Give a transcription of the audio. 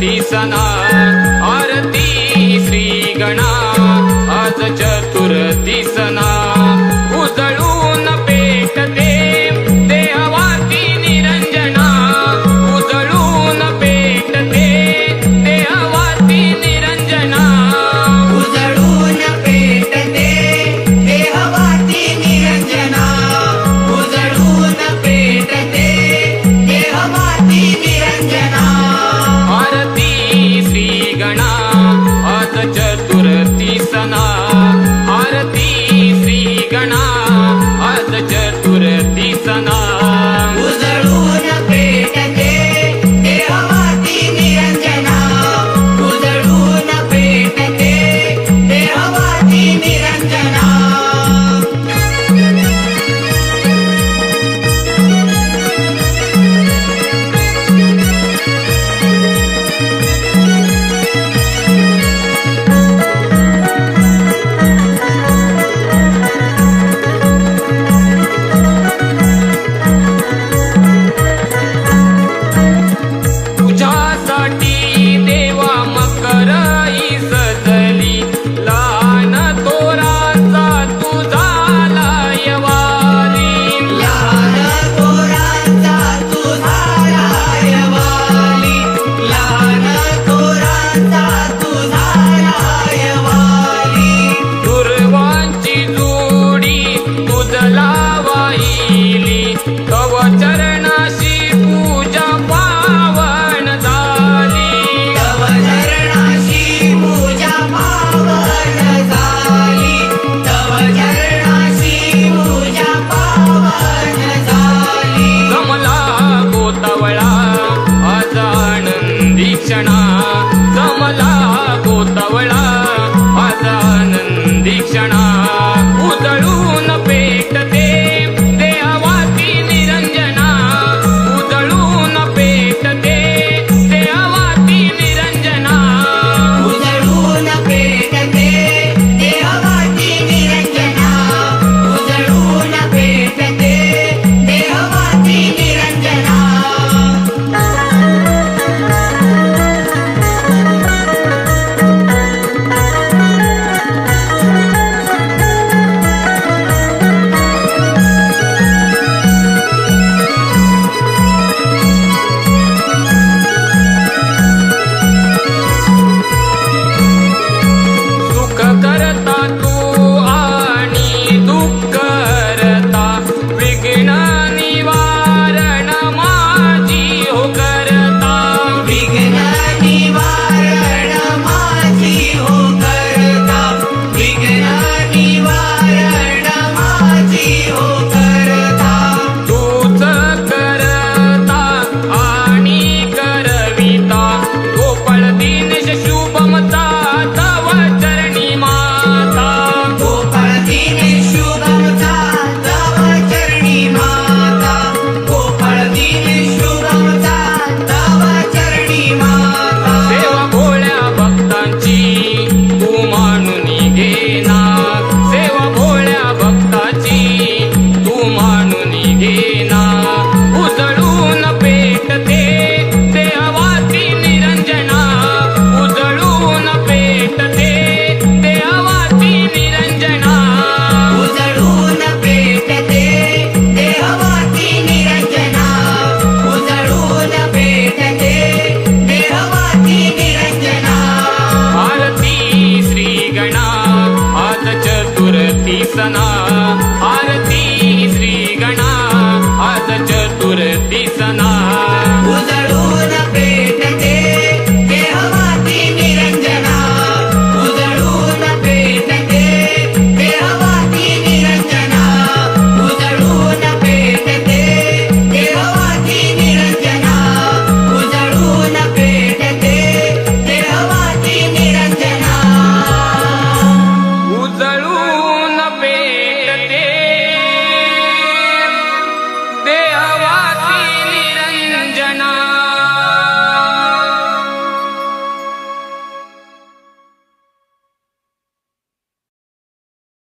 चतुर्थी सणा आरती श्री गणा आज चतुर्थी सणा उजळून पेटते देहवाती निरंजना उजळून पेटते देहवाती निरंजना उजळून पेटते देहवाती निरंजना उजळून पेटते देहवाती निरंजना आरती श्री गणा आज चतुर्थी सणा आरती श्री गणा आज चतुर्थी सणा उजळून पेटते देहवाती निरंजना उजळून पेटते देहवाती निरंजना तुझ्यासाठी देवा मकर ही सजली लहान तोराचा तुझा लायवाली लहान थोरांचा तुझा लायवाली लहान थोरांचा तुझा लायवाली दुर्वांची जोडी तुझला वाहिली तव चरणाशी पूजा पावन झाली तव चरणाशी पूजा पावन झाली तव चरणाशी पूजा पावन झाली जमला गोतावळा आज आनंदी क्षणा जमला गोतावळा आज आनंदी क्षणा उजळून पेटते देहवाती निरंजना उजळून पेटते देहवाती निरंजना उजळून पेटते देहवाती निरंजना उजळून पेटते देहवाती निरंजना सुख करता तू आणि दुःख करता विघ्न निवारण माझी हो करता विघ्न निवारण माझी हो करता विघ्न निवारण माझी हो करता तूच करता आणि करविता गोपाळ दिनेश शुभमता तव चरणी माता गोपाळ दिनेश शुभमता तव चरणी माता गोपाळ दिनेश शुभमता तव चरणी माता सेवा भोळ्या भक्तांची तू मानून घेना सेवा भोळ्या भक्ताची तू मानून घेना उजळून पेटते देहवाती निरंजना उजळून पेटते देहवाती निरंजना उजळून पेटते देहवाती निरंजना उजळून पेटते देहवाती निरंजना आरती श्री गणा आज चतुर्थी सणा